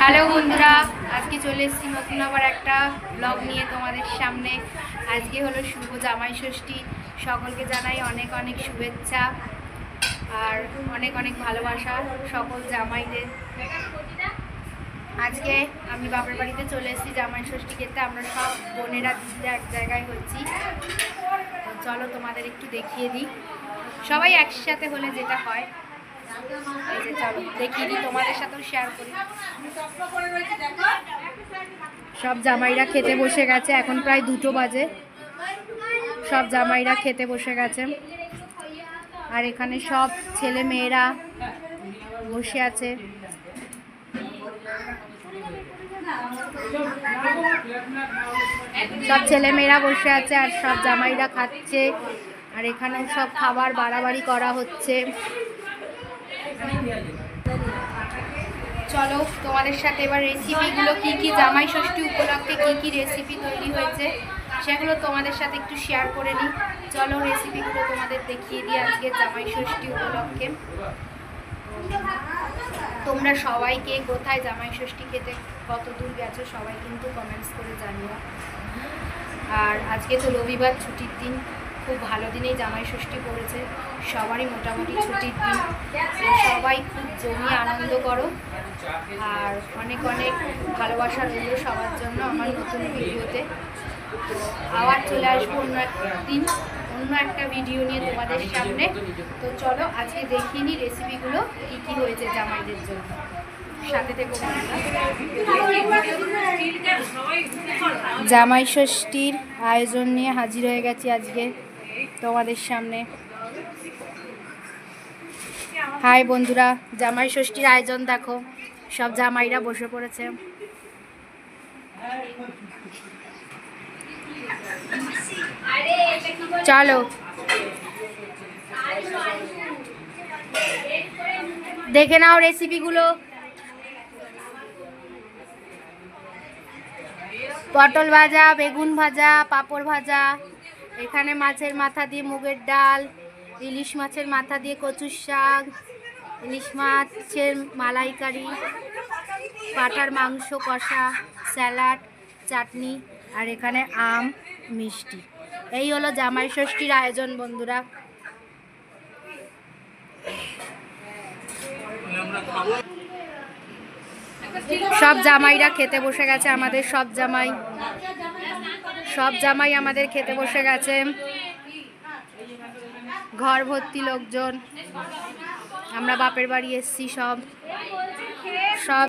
Hello বন্ধুরা, আজকে চলে এসেছি নতুন আবার একটা ব্লগ নিয়ে তোমাদের সামনে। আজকে হলো শুভ জামাই ষষ্ঠী। সকলকে জানাই অনেক অনেক শুভেচ্ছা আর অনেক অনেক ভালোবাসা সকল জামাইদের। আজকে আমি বাপের বাড়িতে চলে এসেছি জামাই ষষ্ঠী খেতে। আমরা সব বোনেরা দিদিরা এক জায়গায় হচ্ছি। চলো তোমাদের একটু দেখিয়ে দিই, সবাই একসাথে হলে যেটা হয়। চলো দেখিয়ে দিই, তোমাদের সাথেও শেয়ার করি। সব জামাইরা খেতে বসে গেছে, এখন প্রায় 2টো বাজে। সব জামাইরা খেতে বসে গেছে আর এখানে সব ছেলে মেয়েরা বসে আছে। সব ছেলে মেয়েরা বসে আছে আর সব জামাইরা খাচ্ছে। আর এখানে সব খাবার বাড়াবাড়ি করা হচ্ছে। চলো তোমাদের সাথে এবার রেসিপিগুলো কি কি জামাই ষষ্ঠী উপলক্ষে কি কি রেসিপি তৈরি হয়েছে সেগুলো তোমাদের সাথে একটু শেয়ার করে নিই। চলো রেসিপিগুলো তোমাদের দেখিয়ে দিই আজকে জামাই ষষ্ঠী উপলক্ষে। তোমরা সবাইকে কোথায় জামাই ষষ্ঠী খেতে কত দূর গেছো সবাই কিন্তু কমেন্টস করে জানিও। আর আজকে তো রবিবার, ছুটির দিন, খুব ভালো দিনেই জামাই ষষ্ঠী পড়েছে। সবারই মোটামুটি ছুটির দিন, সবাই খুব জমিয়ে আনন্দ করো। আর অনেক অনেক ভালোবাসা রইল সবার জন্য আমার নতুন ভিডিওতে। তো আবার চলে আসবো অন্য একদিন অন্য একটা ভিডিও নিয়ে তোমাদের সামনে। তো চলো আজকে দেখিয়ে নিই রেসিপিগুলো কী কী হয়েছে জামাইদের জন্য, সাথে থেকে। জামাই ষষ্ঠীর আয়োজন নিয়ে হাজির হয়ে গেছি আজকে তোমাদের সামনে। হাই বন্ধুরা, জামাই ষষ্ঠীর আয়োজন দেখো, সব জামাইরা বসে পড়েছে। চলো দেখে নাও রেসিপিগুলো। পটল ভাজা, বেগুন ভাজা, পাঁপড় ভাজা, এখানে মাছের মাথা দিয়ে মুগের ডাল, ইলিশ মাছের মাথা দিয়ে কচুর শাক, ইলিশ মাছের মালাইকারি, পাঁঠার মাংস কষা, স্যালাড, চাটনি, আর এখানে আম, মিষ্টি। এই হলো জামাই ষষ্ঠীর আয়োজন বন্ধুরা। সব জামাইরা খেতে বসে গেছে, আমাদের সব জামাই আমাদের খেতে বসে গেছে। ঘর ভর্তি লোকজন, আমরা বাপের বাড়ি এসছি। সব